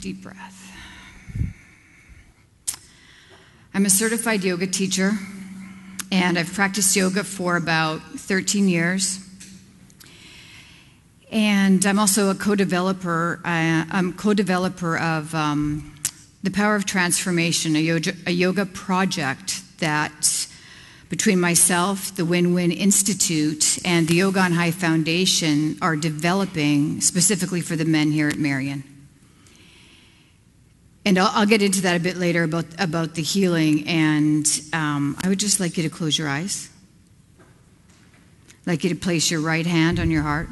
Deep breath. I'm a certified yoga teacher, and I've practiced yoga for about 13 years. And I'm also a co-developer. I'm co-developer of The Power of Transformation, a yoga project that between myself, the Win-Win Institute, and the Yoga on High Foundation are developing specifically for the men here at Marion. And I'll get into that a bit later about the healing, and I would just like you to close your eyes. I'd like you to place your right hand on your heart,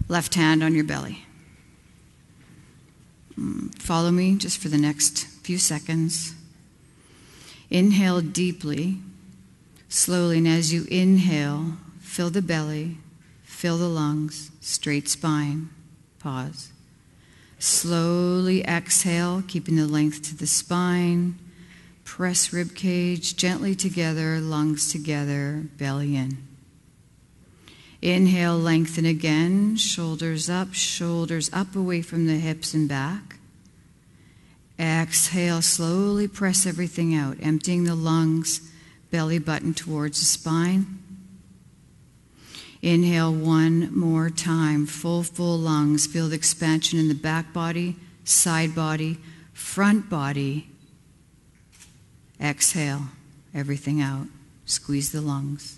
left hand on your belly. Follow me just for the next few seconds. Inhale deeply, slowly, and as you inhale, fill the belly, fill the lungs, straight spine, pause. Slowly exhale, keeping the length to the spine. Press rib cage gently together, lungs together, belly in. Inhale, lengthen again, shoulders up away from the hips and back. Exhale, slowly press everything out, emptying the lungs, belly button towards the spine. Inhale one more time, full lungs. Feel the expansion in the back body, side body, front body. Exhale, everything out. Squeeze the lungs.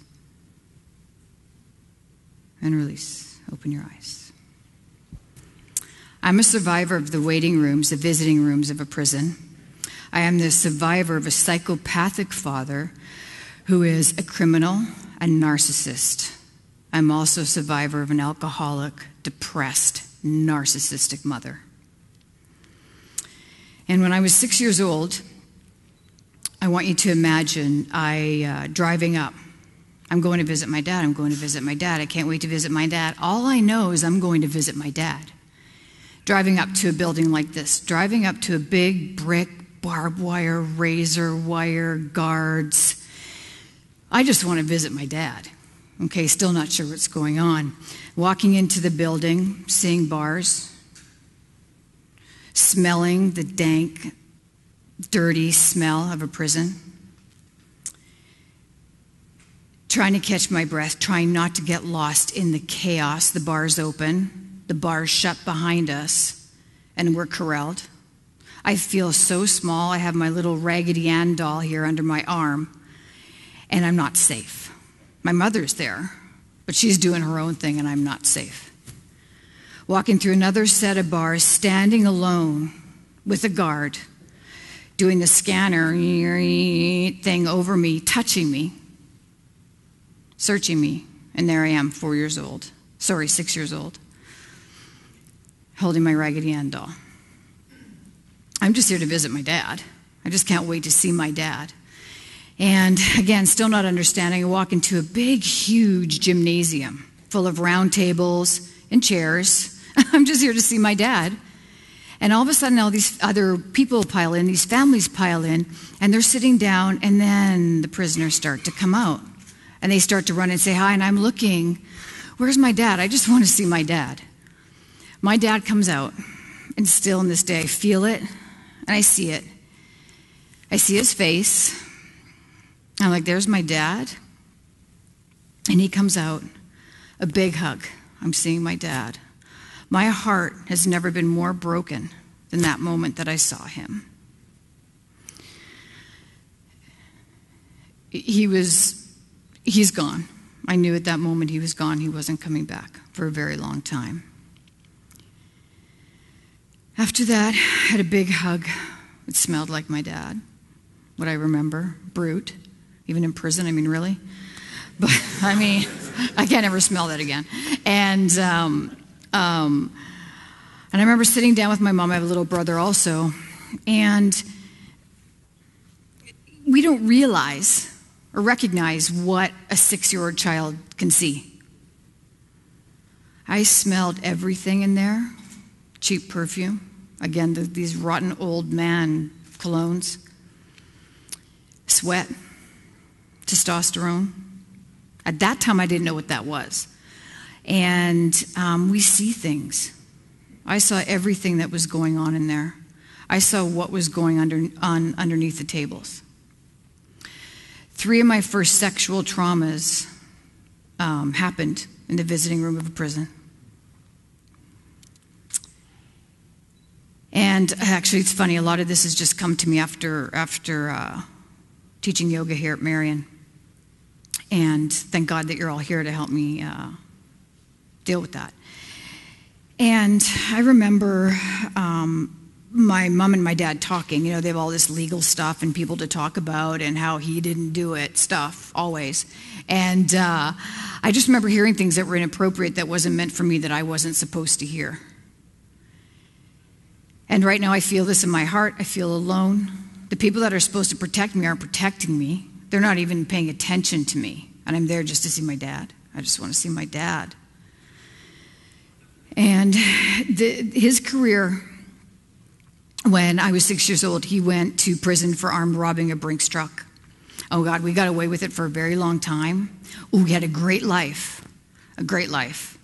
And release. Open your eyes. I'm a survivor of the waiting rooms, the visiting rooms of a prison. I am the survivor of a psychopathic father who is a criminal and narcissist. I'm also a survivor of an alcoholic, depressed, narcissistic mother. And when I was 6 years old, I want you to imagine driving up. I'm going to visit my dad. I'm going to visit my dad. I can't wait to visit my dad. All I know is I'm going to visit my dad. Driving up to a building like this, driving up to a big brick, barbed wire, razor wire, guards. I just want to visit my dad. Okay, still not sure what's going on. Walking into the building, seeing bars, smelling the dank, dirty smell of a prison. Trying to catch my breath, trying not to get lost in the chaos. The bars open, the bars shut behind us, and we're corralled. I feel so small. I have my little Raggedy Ann doll here under my arm, and I'm not safe. My mother's there, but she's doing her own thing, and I'm not safe. Walking through another set of bars, standing alone with a guard, doing the scanner thing over me, touching me, searching me, and there I am, 6 years old, holding my Raggedy Ann doll. I'm just here to visit my dad. I just can't wait to see my dad. And again, still not understanding, I walk into a big, huge gymnasium full of round tables and chairs. I'm just here to see my dad. And all of a sudden, all these other people pile in, these families pile in, and they're sitting down, and then the prisoners start to come out. And they start to run and say hi, and I'm looking, where's my dad? I just want to see my dad. My dad comes out, and still in this day, I feel it, and I see it. I see his face. I'm like, there's my dad. And he comes out, a big hug. I'm seeing my dad. My heart has never been more broken than that moment that I saw him. He's gone. I knew at that moment he was gone. He wasn't coming back for a very long time. After that, I had a big hug. It smelled like my dad. What I remember, brute. Even in prison, I mean, really? But, I mean, I can't ever smell that again. And I remember sitting down with my mom. I have a little brother also. And we don't realize or recognize what a 6-year-old child can see. I smelled everything in there. Cheap perfume. Again, these rotten old man colognes. Sweat. Testosterone. At that time, I didn't know what that was. And we see things. I saw everything that was going on in there. I saw what was going on underneath the tables. 3 of my first sexual traumas happened in the visiting room of a prison. And actually, it's funny, a lot of this has just come to me after teaching yoga here at Marion. And thank God that you're all here to help me deal with that. And I remember my mom and my dad talking. You know, they have all this legal stuff and people to talk about and how he didn't do it stuff, always. And I just remember hearing things that were inappropriate that wasn't meant for me, that I wasn't supposed to hear. And right now I feel this in my heart. I feel alone. The people that are supposed to protect me aren't protecting me. They're not even paying attention to me. And I'm there just to see my dad. I just want to see my dad. And his career, when I was 6 years old, he went to prison for armed robbing a Brinks truck. Oh God, we got away with it for a very long time. Oh, we had a great life. A great life.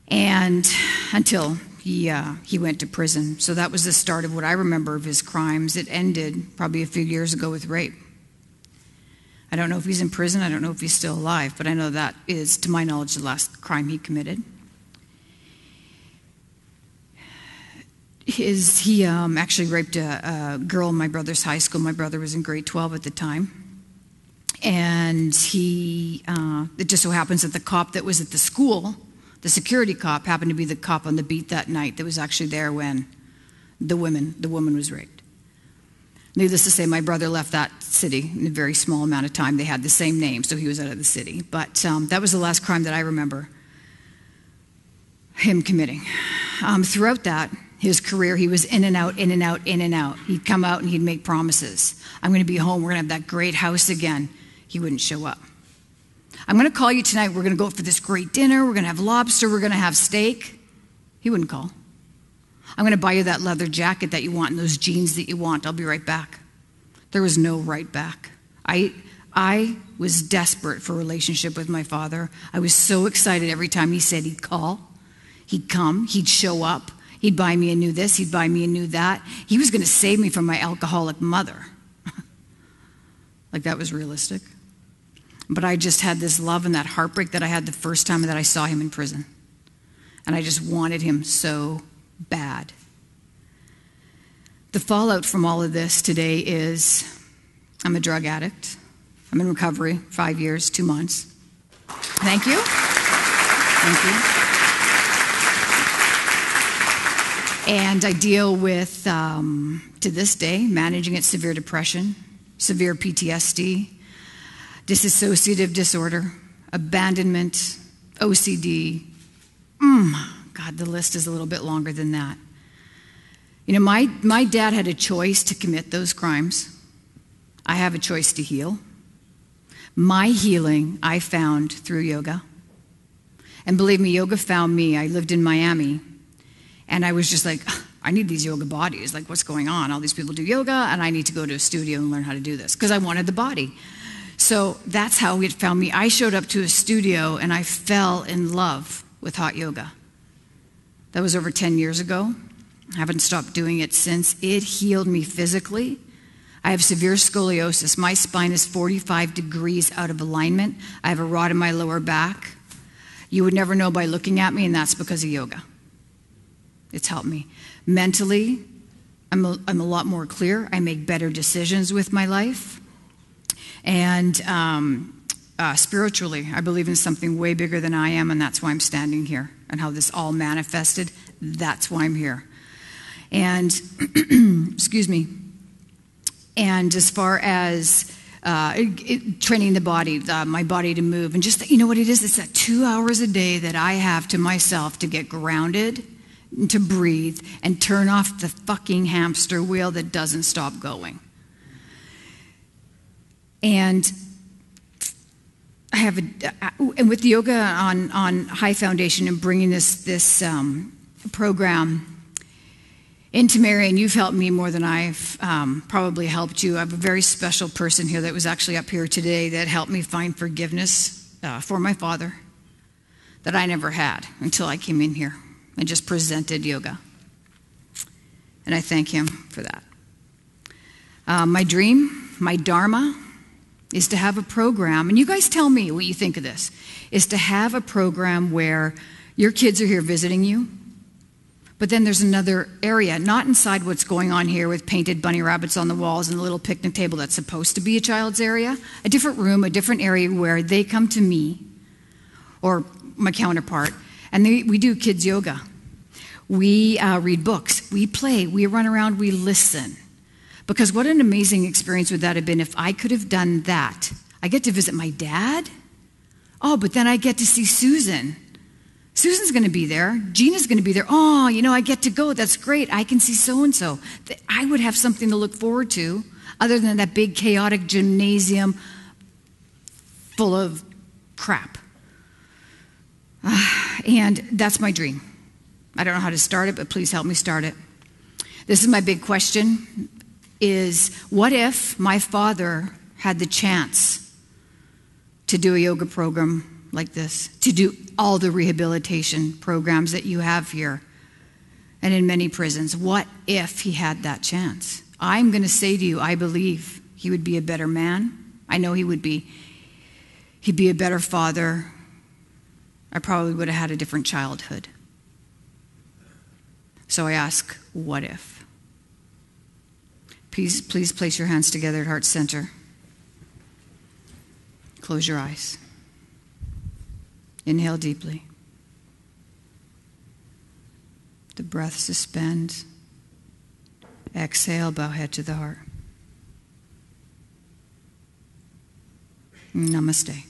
And until he went to prison. So that was the start of what I remember of his crimes. It ended probably a few years ago with rape. I don't know if he's in prison. I don't know if he's still alive, but I know that is, to my knowledge, the last crime he committed. He actually raped a girl in my brother's high school. My brother was in grade 12 at the time. And it just so happens that the cop that was at the school, the security cop, happened to be the cop on the beat that night that was actually there when the woman was raped. Needless to say, my brother left that city in a very small amount of time. They had the same name, so he was out of the city. But that was the last crime that I remember him committing. Throughout that, his career, he was in and out, in and out, in and out. He'd come out and he'd make promises. I'm going to be home. We're going to have that great house again. He wouldn't show up. I'm going to call you tonight. We're going to go for this great dinner. We're going to have lobster. We're going to have steak. He wouldn't call. I'm going to buy you that leather jacket that you want and those jeans that you want. I'll be right back. There was no right back. I was desperate for a relationship with my father. I was so excited every time he said he'd call. He'd come. He'd show up. He'd buy me a new this. He'd buy me a new that. He was going to save me from my alcoholic mother. Like that was realistic. But I just had this love and that heartbreak that I had the first time that I saw him in prison. And I just wanted him so bad. The fallout from all of this today is I'm a drug addict. I'm in recovery, 5 years, 2 months. Thank you. Thank you. And I deal with, to this day, managing it, severe depression, severe PTSD, dissociative disorder, abandonment, OCD. God, the list is a little bit longer than that. You know, my dad had a choice to commit those crimes. I have a choice to heal. My healing I found through yoga. And believe me, yoga found me. I lived in Miami. And I was just like, I need these yoga bodies. Like, what's going on? All these people do yoga, and I need to go to a studio and learn how to do this because I wanted the body. So that's how it found me. I showed up to a studio, and I fell in love with hot yoga. That was over 10 years ago. I haven't stopped doing it since. It healed me physically. I have severe scoliosis. My spine is 45 degrees out of alignment. I have a rod in my lower back. You would never know by looking at me, and that's because of yoga. It's helped me. Mentally, I'm a lot more clear. I make better decisions with my life. And spiritually, I believe in something way bigger than I am, and that's why I'm standing here. And how this all manifested, that's why I'm here. And, excuse me, and as far as training the body, my body to move, and just, you know what it is? It's that 2 hours a day that I have to myself to get grounded, to breathe, and turn off the fucking hamster wheel that doesn't stop going. And I have and with yoga on High Foundation and bringing this program into Marion, you've helped me more than I've probably helped you. I have a very special person here that was actually up here today that helped me find forgiveness for my father that I never had until I came in here. and just presented yoga. And I thank him for that. My dream, my dharma, is to have a program, and you guys tell me what you think of this, is to have a program where your kids are here visiting you, but then there's another area, not inside what's going on here with painted bunny rabbits on the walls and a little picnic table that's supposed to be a child's area, a different room, a different area where they come to me or my counterpart, and we do kids yoga. We read books, we play, we run around, we listen. Because what an amazing experience would that have been if I could have done that. I get to visit my dad. Oh, but then I get to see Susan. Susan's going to be there. Gina's going to be there. Oh, I get to go. That's great. I can see so-and-so. I would have something to look forward to other than that big chaotic gymnasium full of crap. And that's my dream. I don't know how to start it, but please help me start it. This is my big question. Is what if my father had the chance to do a yoga program like this, to do all the rehabilitation programs that you have here and in many prisons? What if he had that chance? I'm going to say to you, I believe he would be a better man. I know he would be. He'd be a better father. I probably would have had a different childhood. So I ask, what if? Please place your hands together at heart center. Close your eyes. Inhale deeply. The breath suspend. Exhale, bow head to the heart. Namaste.